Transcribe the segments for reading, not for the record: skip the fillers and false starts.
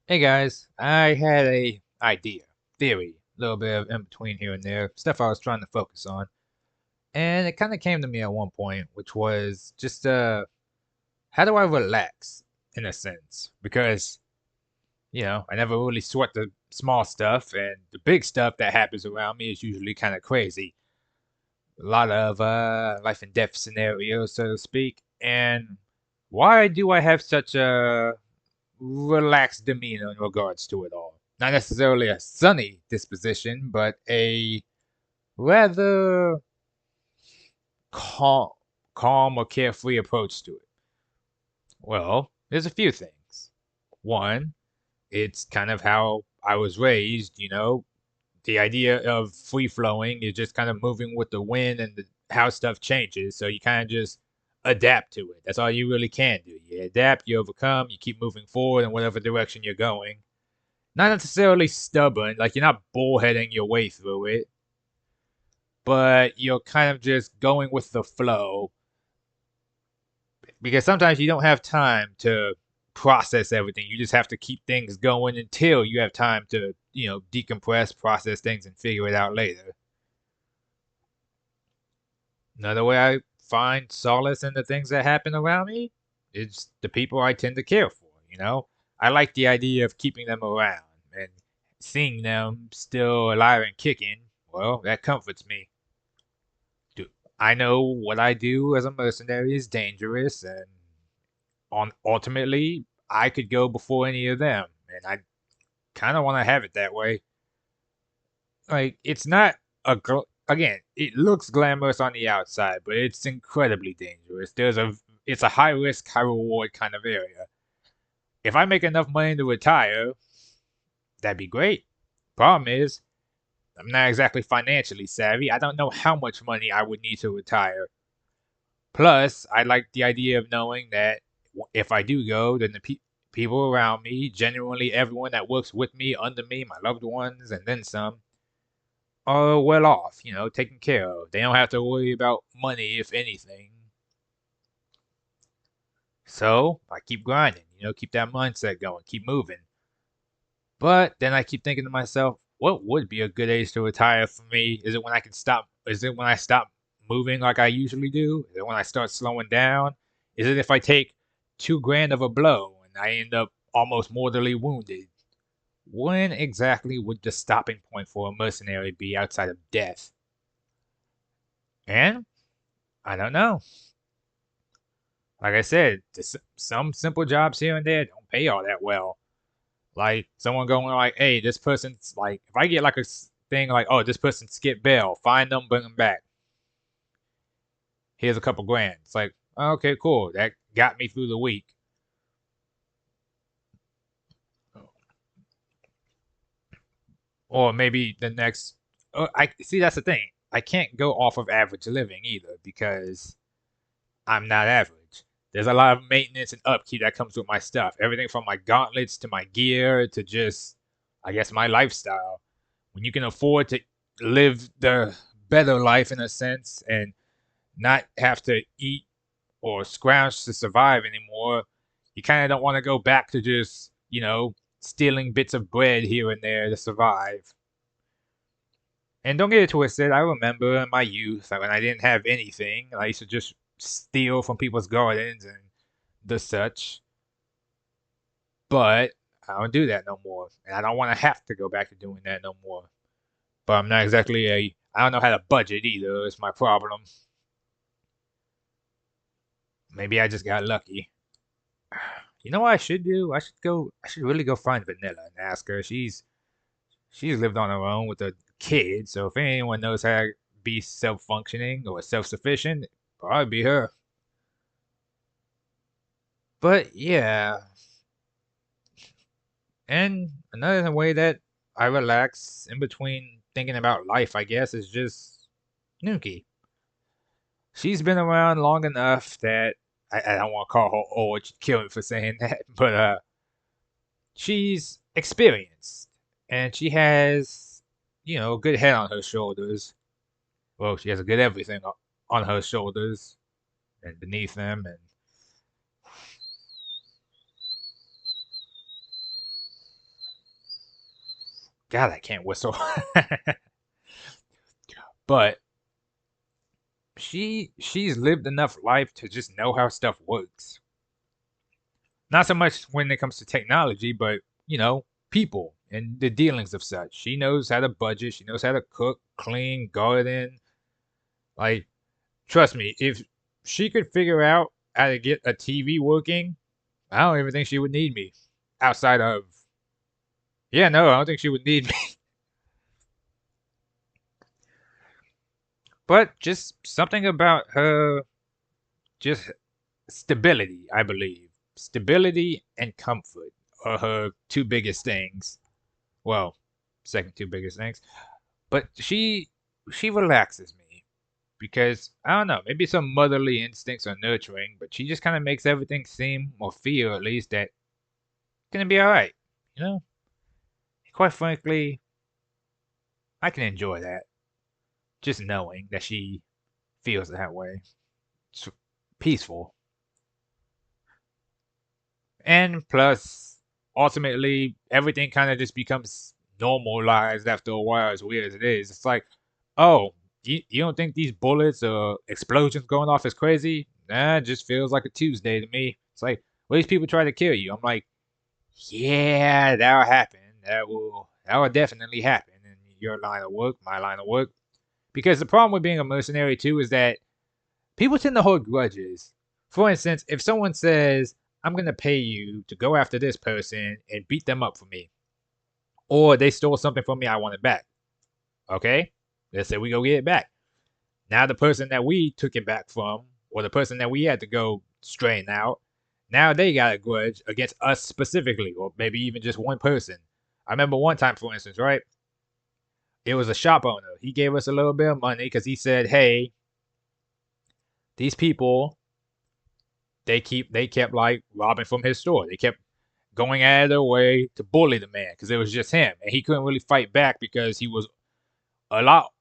Hey guys, I had a idea, theory, a little bit of in between here and there, stuff I was trying to focus on, and it kind of came to me at one point, which was just how do I relax in a sense? Because I never really sweat the small stuff, and the big stuff that happens around me is usually kind of crazy. A lot of life and death scenarios, so to speak. And why do I have such a relaxed demeanor in regards to it all? Not necessarily a sunny disposition, but a rather calm, calm or carefree approach to it. Well, there's a few things. One, it's kind of how I was raised, the idea of free flowing is just kind of moving with the wind and how stuff changes. So you kind of just adapt to it. That's all you really can do. You adapt, you overcome, you keep moving forward in whatever direction you're going. Not necessarily stubborn, like you're not bullheading your way through it, but you're kind of just going with the flow because sometimes you don't have time to process everything. You just have to keep things going until you have time to, decompress, process things, and figure it out later. Another way I find solace in the things that happen around me is the people I tend to care for. I like the idea of keeping them around and seeing them still alive and kicking. Well, that comforts me. I know what I do as a mercenary is dangerous, and on ultimately, I could go before any of them, and I kind of want to have it that way. Like, it's not again, it looks glamorous on the outside, but it's incredibly dangerous. It's a high risk, high reward kind of area. If I make enough money to retire, that'd be great. Problem is, I'm not exactly financially savvy. I don't know how much money I would need to retire. Plus, I like the idea of knowing that if I do go, then the people around me, genuinely everyone that works with me, under me, my loved ones, and then some, are well off, taken care of. They don't have to worry about money, if anything. So I keep grinding, keep that mindset going, keep moving. But then I keep thinking to myself, what would be a good age to retire for me? Is it when I can stop? Is it when I stop moving like I usually do? Is it when I start slowing down? Is it if I take 2 grand of a blow and I end up almost mortally wounded? When exactly would the stopping point for a mercenary be outside of death? And I don't know. Like I said, some simple jobs here and there don't pay all that well. Like someone going like, "Hey, this person's like," if I get like a thing like, "Oh, this person skipped bail, find them, bring them back. Here's a couple grand." It's like, okay, cool. That got me through the week. Or maybe the next. I see. That's the thing. I can't go off of average living either because I'm not average. There's a lot of maintenance and upkeep that comes with my stuff. Everything from my gauntlets to my gear to just, I guess, my lifestyle. When you can afford to live the better life in a sense and not have to eat or scrounge to survive anymore, you kind of don't want to go back to just, stealing bits of bread here and there to survive. And don't get it twisted, I remember in my youth, like when I didn't have anything, I used to just steal from people's gardens and the such. But I don't do that no more. And I don't want to have to go back to doing that no more. But I'm not exactly I don't know how to budget either, is my problem. Maybe I just got lucky. You know what I should do? I should really go find Vanilla and ask her. She's lived on her own with a kid, so if anyone knows how to be self-functioning or self-sufficient, probably be her. But yeah, and another way that I relax in between thinking about life, I guess, is just Nuki. She's been around long enough that I don't want to call her old. She'd kill me for saying that, but she's experienced and she has, a good head on her shoulders. Well, she has a good everything on her shoulders and beneath them, and God, I can't whistle. But she's lived enough life to just know how stuff works. Not so much when it comes to technology, but people and the dealings of such. She knows how to budget. She knows how to cook, clean, garden. Like, trust me, if she could figure out how to get a TV working, I don't even think she would need me. Outside of, yeah, no, I don't think she would need me. But just something about her, just stability, I believe. Stability and comfort are her two biggest things. Well, second two biggest things. But she relaxes me because I don't know, maybe some motherly instincts are nurturing, but she just kind of makes everything seem or feel at least that it's gonna be all right. You know, quite frankly, I can enjoy that. Just knowing that she feels that way. It's peaceful. And plus, ultimately, everything kind of just becomes normalized after a while, as weird as it is. It's like, oh, you don't think these bullets or explosions going off is crazy? Nah, it just feels like a Tuesday to me. It's like, well, these people try to kill you. I'm like, yeah, that'll happen. That will definitely happen in your line of work, my line of work. Because the problem with being a mercenary too is that people tend to hold grudges. For instance, if someone says, I'm going to pay you to go after this person and beat them up for me, or they stole something from me, I want it back. Okay? Let's say we go get it back. Now, the person that we took it back from, or the person that we had to go strain out, now they got a grudge against us specifically, or maybe even just one person. I remember one time, for instance, right? It was a shop owner. He gave us a little bit of money because he said, hey, these people they kept like robbing from his store. They kept going out of their way to bully the man because it was just him, and he couldn't really fight back because he was a lot.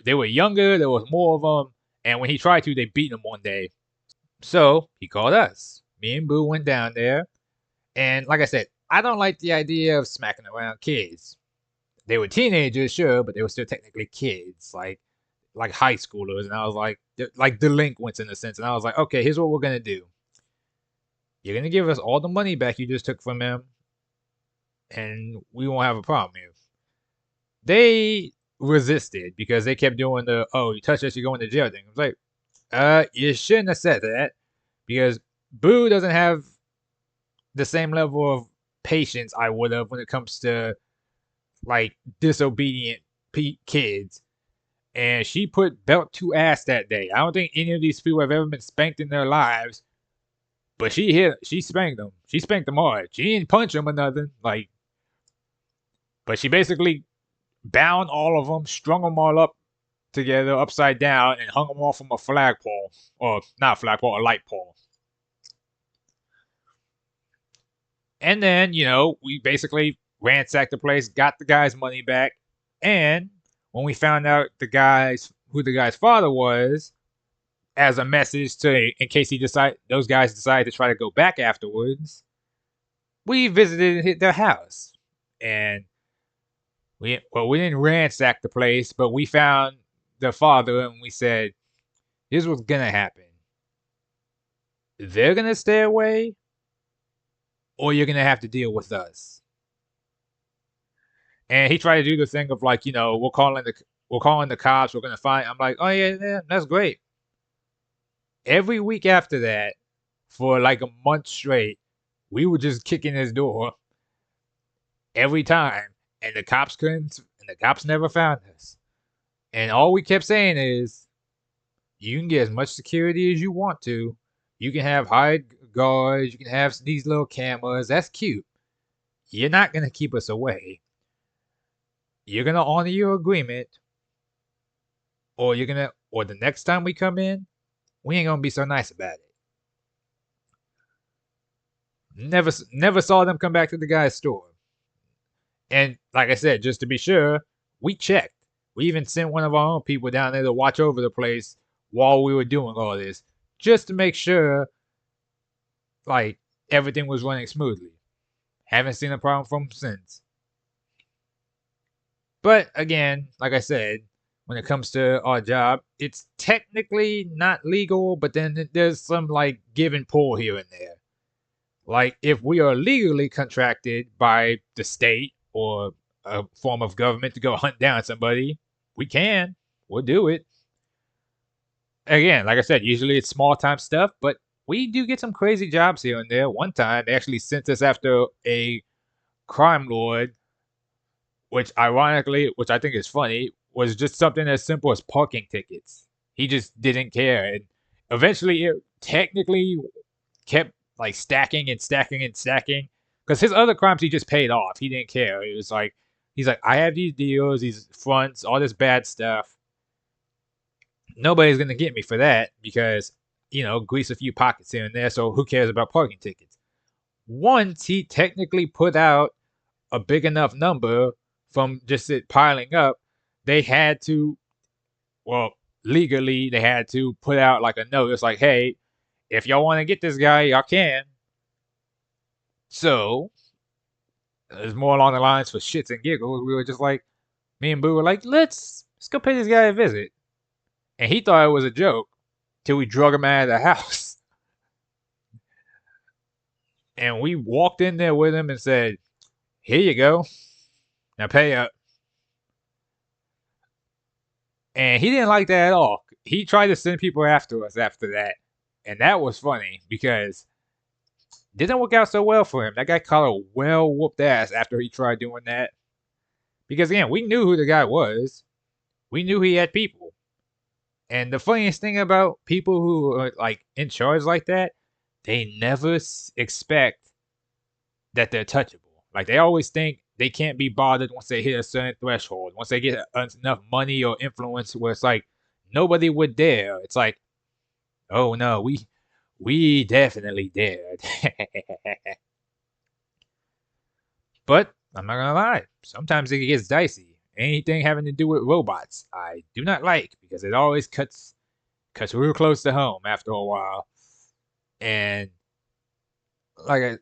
They were younger. There was more of them, and when he tried to, they beat him one day. So he called us. Me and Boo went down there, and like I said, I don't like the idea of smacking around kids. They were teenagers, sure, but they were still technically kids, like high schoolers, and I was like delinquents in a sense. And I was like, okay, here's what we're gonna do. You're gonna give us all the money back you just took from him, and we won't have a problem here. They resisted because they kept doing the "oh, you touch us, you're going to jail" thing. I was like, you shouldn't have said that because Boo doesn't have the same level of patience I would have when it comes to like disobedient kids. And she put belt to ass that day. I don't think any of these people have ever been spanked in their lives, but she spanked them. She spanked them hard. She didn't punch them or nothing. Like, but she basically bound all of them, strung them all up together upside down, and hung them off from a flagpole, or not a flagpole, a light pole. And then we basically ransacked the place, got the guy's money back, and when we found out who the guy's father was, as a message to in case those guys decide to try to go back afterwards, we visited their house, and we didn't ransack the place, but we found their father, and we said, "Here's what's gonna happen: they're gonna stay away, or you're gonna have to deal with us." And he tried to do the thing of like, we're calling the cops, we're gonna find. I'm like, oh yeah, yeah, that's great. Every week after that, for like a month straight, we were just kicking his door every time, and the cops never found us. And all we kept saying is, you can get as much security as you want to. You can have hired guards. You can have these little cameras. That's cute. You're not gonna keep us away. You're gonna honor your agreement, or the next time we come in, we ain't gonna be so nice about it. Never saw them come back to the guy's store. And like I said, just to be sure, we checked. We even sent one of our own people down there to watch over the place while we were doing all this, just to make sure, like, everything was running smoothly. Haven't seen a problem from since. But again, like I said, when it comes to our job, it's technically not legal, but then there's some like give and pull here and there. Like if we are legally contracted by the state or a form of government to go hunt down somebody, we can. We'll do it. Again, like I said, usually it's small time stuff, but we do get some crazy jobs here and there. One time they actually sent us after a crime lord, which ironically, which I think is funny, was just something as simple as parking tickets. He just didn't care. And eventually it technically kept like stacking and stacking and stacking. Because his other crimes he just paid off. He didn't care. It was like he's like, I have these deals, these fronts, all this bad stuff. Nobody's gonna get me for that because, grease a few pockets here and there, so who cares about parking tickets? Once he technically put out a big enough number from just it piling up, they had to, well, legally, they had to put out like a notice like, hey, if y'all want to get this guy, y'all can. So, it's more along the lines for shits and giggles. We were just like, me and Boo were like, let's go pay this guy a visit. And he thought it was a joke till we drug him out of the house. And we walked in there with him and said, here you go. Now pay up. And he didn't like that at all. He tried to send people after us after that. And that was funny because it didn't work out so well for him. That guy caught a well whooped ass after he tried doing that. Because again, we knew who the guy was. We knew he had people. And the funniest thing about people who are like in charge like that, they never expect that they're touchable. Like they always think they can't be bothered once they hit a certain threshold. Once they get enough money or influence, where it's like nobody would dare. It's like, oh no, we definitely dared. But I'm not gonna lie, sometimes it gets dicey. Anything having to do with robots, I do not like because it always cuts real close to home after a while. And like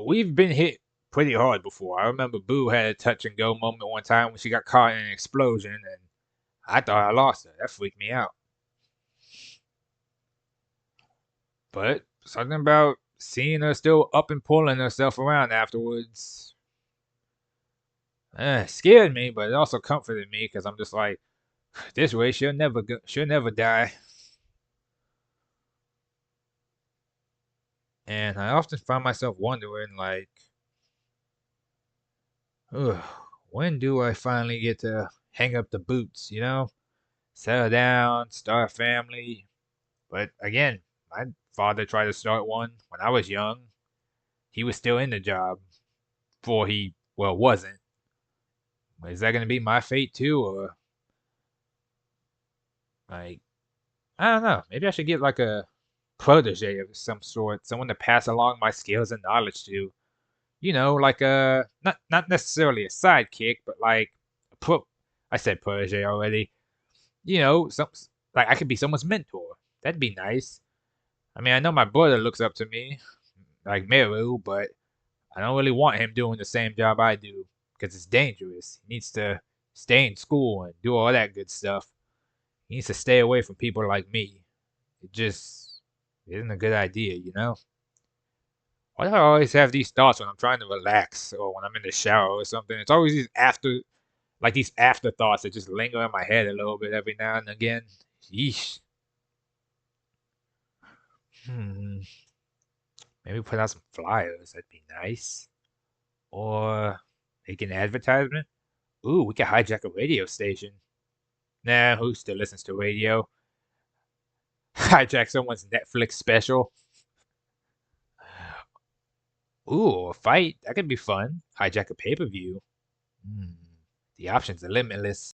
we've been hit pretty hard before. I remember Boo had a touch and go moment one time when she got caught in an explosion, and I thought I lost her. That freaked me out. But something about seeing her still up and pulling herself around afterwards scared me, but it also comforted me because I'm just like, this way she'll never die. And I often find myself wondering, like, ugh, when do I finally get to hang up the boots? Settle down, start a family. But again, my father tried to start one when I was young. He was still in the job before he, well, wasn't. Is that going to be my fate too? Or, like, I don't know. Maybe I should get like a protege of some sort, someone to pass along my skills and knowledge to. Like a, not necessarily a sidekick, but like, pro, I said protege already. Some, like I could be someone's mentor. That'd be nice. I mean, I know my brother looks up to me, like Meru, but I don't really want him doing the same job I do because it's dangerous. He needs to stay in school and do all that good stuff. He needs to stay away from people like me. It just isn't a good idea. Why do I always have these thoughts when I'm trying to relax or when I'm in the shower or something? It's always these afterthoughts that just linger in my head a little bit every now and again. Yeesh. Hmm. Maybe put out some flyers. That'd be nice. Or make an advertisement. Ooh, we could hijack a radio station. Nah, who still listens to radio? Hijack someone's Netflix special. Ooh, a fight. That could be fun. Hijack a pay-per-view. Hmm. The options are limitless.